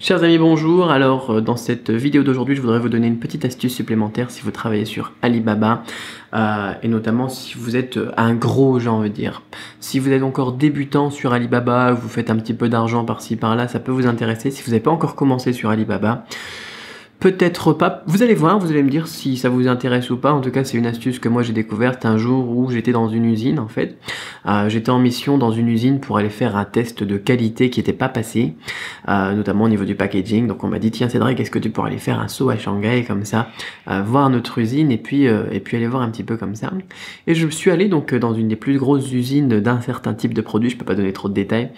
Chers amis, bonjour. Alors, dans cette vidéo d'aujourd'hui, je voudrais vous donner une petite astuce supplémentaire si vous travaillez sur Alibaba et notamment si vous êtes un gros, j'ai envie de dire. Si vous êtes encore débutant sur Alibaba, vous faites un petit peu d'argent par-ci par-là, ça peut vous intéresser. Si vous n'avez pas encore commencé sur Alibaba, peut-être pas. Vous allez voir, vous allez me dire si ça vous intéresse ou pas. En tout cas, c'est une astuce que moi j'ai découverte un jour où j'étais dans une usine en fait. J'étais en mission dans une usine pour aller faire un test de qualité qui n'était pas passé, notamment au niveau du packaging. Donc on m'a dit tiens Cédric, est-ce que tu pourrais aller faire un saut à Shanghai comme ça, voir notre usine et puis aller voir un petit peu comme ça. Et je suis allé donc dans une des plus grosses usines d'un certain type de produit, je peux pas donner trop de détails,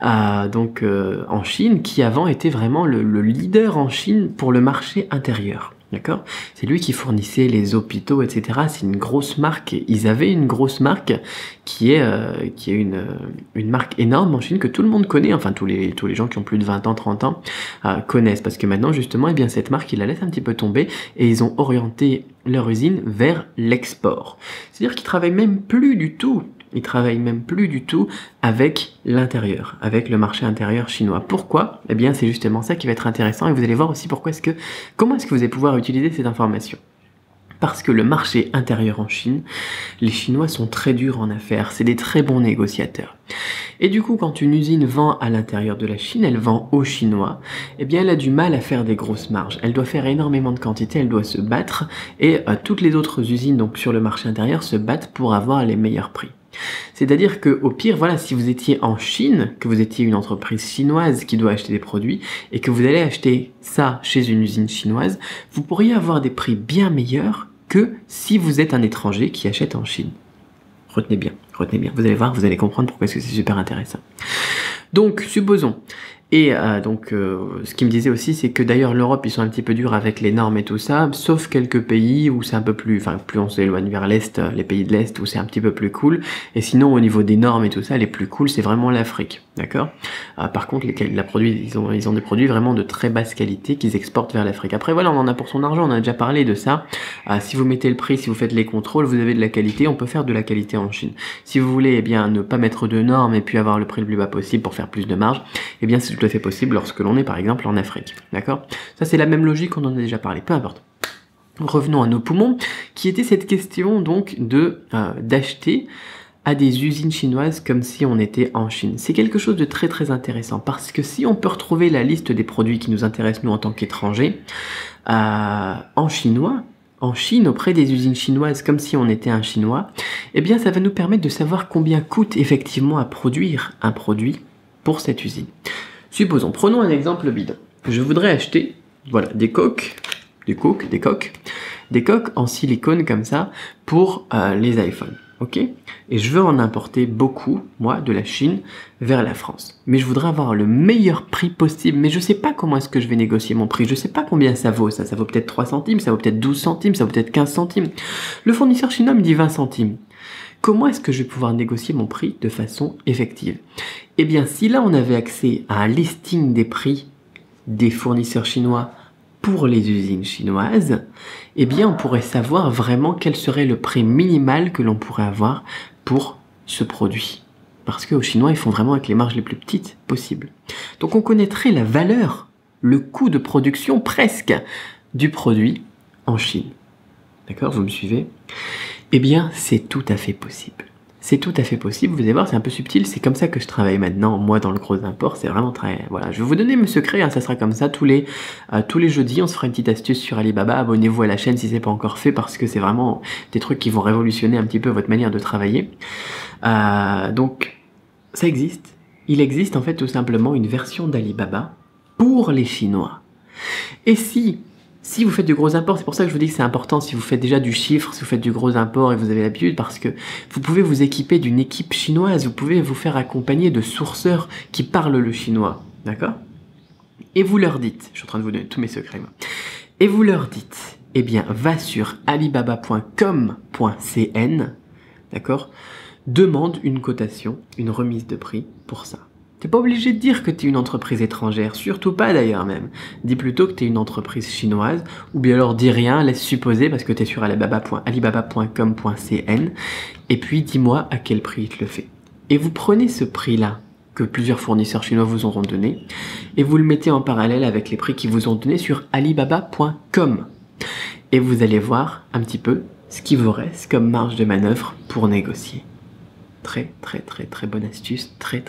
en Chine, qui avant était vraiment le leader en Chine pour le marché intérieur. D'accord? C'est lui qui fournissait les hôpitaux, etc. C'est une grosse marque. Ils avaient une grosse marque qui est une marque énorme en Chine que tout le monde connaît. Enfin, tous les gens qui ont plus de 20 ans, 30 ans connaissent. Parce que maintenant, justement, eh bien, cette marque, ils la laissent un petit peu tomber et ils ont orienté leur usine vers l'export. C'est-à-dire qu'ils travaillent même plus du tout. Ils travaillent même plus du tout avec l'intérieur, avec le marché intérieur chinois. Pourquoi? Eh bien, c'est justement ça qui va être intéressant et vous allez voir aussi comment est-ce que vous allez pouvoir utiliser cette information. Parce que le marché intérieur en Chine, les Chinois sont très durs en affaires, c'est des très bons négociateurs. Et du coup, quand une usine vend à l'intérieur de la Chine, elle vend aux Chinois, eh bien elle a du mal à faire des grosses marges. Elle doit faire énormément de quantité, elle doit se battre, et toutes les autres usines donc sur le marché intérieur se battent pour avoir les meilleurs prix. C'est-à-dire que au pire, voilà, si vous étiez en Chine, que vous étiez une entreprise chinoise qui doit acheter des produits et que vous allez acheter ça chez une usine chinoise, vous pourriez avoir des prix bien meilleurs que si vous êtes un étranger qui achète en Chine. Retenez bien, vous allez voir, vous allez comprendre pourquoi c'est super intéressant. Donc, supposons. Et ce qu'il me disait aussi, c'est que d'ailleurs l'Europe, ils sont un petit peu durs avec les normes et tout ça, sauf quelques pays où c'est un peu plus, enfin plus on s'éloigne vers l'Est, les pays de l'Est où c'est un petit peu plus cool, et sinon au niveau des normes et tout ça, les plus cool, c'est vraiment l'Afrique, d'accord? Par contre, ils ont des produits vraiment de très basse qualité qu'ils exportent vers l'Afrique. Après voilà, on en a pour son argent, on a déjà parlé de ça. Si vous mettez le prix, si vous faites les contrôles, vous avez de la qualité, on peut faire de la qualité en Chine. Si vous voulez, eh bien, ne pas mettre de normes et puis avoir le prix le plus bas possible pour faire plus de marge, eh bien, c'est tout à fait possible lorsque l'on est par exemple en Afrique. D'accord? Ça, c'est la même logique, on en a déjà parlé, peu importe. Revenons à nos poumons, qui était cette question donc d'acheter à des usines chinoises comme si on était en Chine. C'est quelque chose de très très intéressant parce que si on peut retrouver la liste des produits qui nous intéressent nous en tant qu'étrangers en Chine, auprès des usines chinoises, comme si on était un Chinois, eh bien ça va nous permettre de savoir combien coûte effectivement à produire un produit pour cette usine. Supposons, prenons un exemple bidon. Je voudrais acheter, voilà, des coques en silicone comme ça pour les iPhones, ok? Et je veux en importer beaucoup, moi, de la Chine vers la France. Mais je voudrais avoir le meilleur prix possible, mais je sais pas comment est-ce que je vais négocier mon prix, je sais pas combien ça vaut, ça vaut peut-être 3 centimes, ça vaut peut-être 12 centimes, ça vaut peut-être 15 centimes. Le fournisseur chinois me dit 20 centimes. Comment est-ce que je vais pouvoir négocier mon prix de façon effective? Eh bien, si là on avait accès à un listing des prix des fournisseurs chinois pour les usines chinoises, eh bien on pourrait savoir vraiment quel serait le prix minimal que l'on pourrait avoir pour ce produit. Parce qu'aux Chinois, ils font vraiment avec les marges les plus petites possibles. Donc on connaîtrait la valeur, le coût de production presque du produit en Chine. D'accord, vous me suivez? Eh bien, c'est tout à fait possible. C'est tout à fait possible, vous allez voir, c'est un peu subtil, c'est comme ça que je travaille maintenant, moi dans le gros import, c'est vraiment très... Voilà, je vais vous donner mes secrets, hein, ça sera comme ça tous les jeudis, on se fera une petite astuce sur Alibaba, abonnez-vous à la chaîne si c'est pas encore fait, parce que c'est vraiment des trucs qui vont révolutionner un petit peu votre manière de travailler. Donc, ça existe. Il existe en fait tout simplement une version d'Alibaba pour les Chinois. Et si vous faites du gros import, c'est pour ça que je vous dis que c'est important si vous faites déjà du chiffre, si vous faites du gros import et vous avez l'habitude, parce que vous pouvez vous équiper d'une équipe chinoise, vous pouvez vous faire accompagner de sourceurs qui parlent le chinois, d'accord? Et vous leur dites, je suis en train de vous donner tous mes secrets, moi. Et vous leur dites, eh bien, va sur alibaba.com.cn, d'accord? Demande une cotation, une remise de prix pour ça. T'es pas obligé de dire que t'es une entreprise étrangère, surtout pas d'ailleurs même. Dis plutôt que t'es une entreprise chinoise, ou bien alors dis rien, laisse supposer parce que t'es sur alibaba.com.cn, et puis dis-moi à quel prix il te le fait. Et vous prenez ce prix-là que plusieurs fournisseurs chinois vous auront donné, et vous le mettez en parallèle avec les prix qu'ils vous ont donnés sur Alibaba.com. Et vous allez voir un petit peu ce qui vous reste comme marge de manœuvre pour négocier. Très bonne astuce, très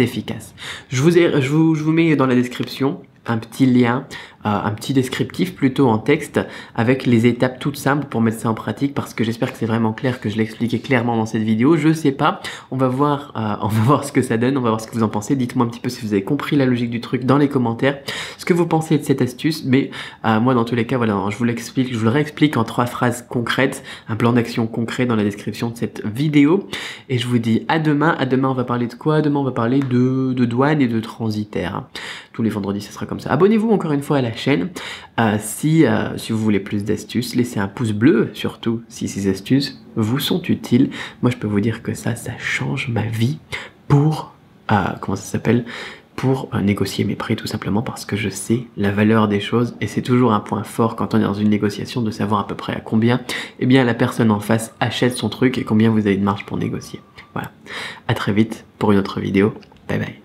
efficace. Je vous mets dans la description un petit lien, un petit descriptif plutôt en texte avec les étapes toutes simples pour mettre ça en pratique, parce que j'espère que c'est vraiment clair, que je l'ai expliqué clairement dans cette vidéo. Je sais pas, on va voir ce que ça donne, on va voir ce que vous en pensez. Dites-moi un petit peu si vous avez compris la logique du truc dans les commentaires, ce que vous pensez de cette astuce. Mais moi dans tous les cas, voilà, je vous le réexplique en 3 phrases concrètes, un plan d'action concret dans la description de cette vidéo. Et je vous dis à demain. À demain on va parler de quoi? Demain on va parler de douane et de transitaire. Tous les vendredis ça sera comme ça. Abonnez-vous encore une fois à la chaîne si vous voulez plus d'astuces. Laissez un pouce bleu surtout si ces astuces vous sont utiles. Moi je peux vous dire que ça change ma vie pour pour négocier mes prix, tout simplement parce que je sais la valeur des choses, et c'est toujours un point fort quand on est dans une négociation de savoir à peu près à combien la personne en face achète son truc et combien vous avez de marge pour négocier. Voilà, à très vite pour une autre vidéo. Bye bye.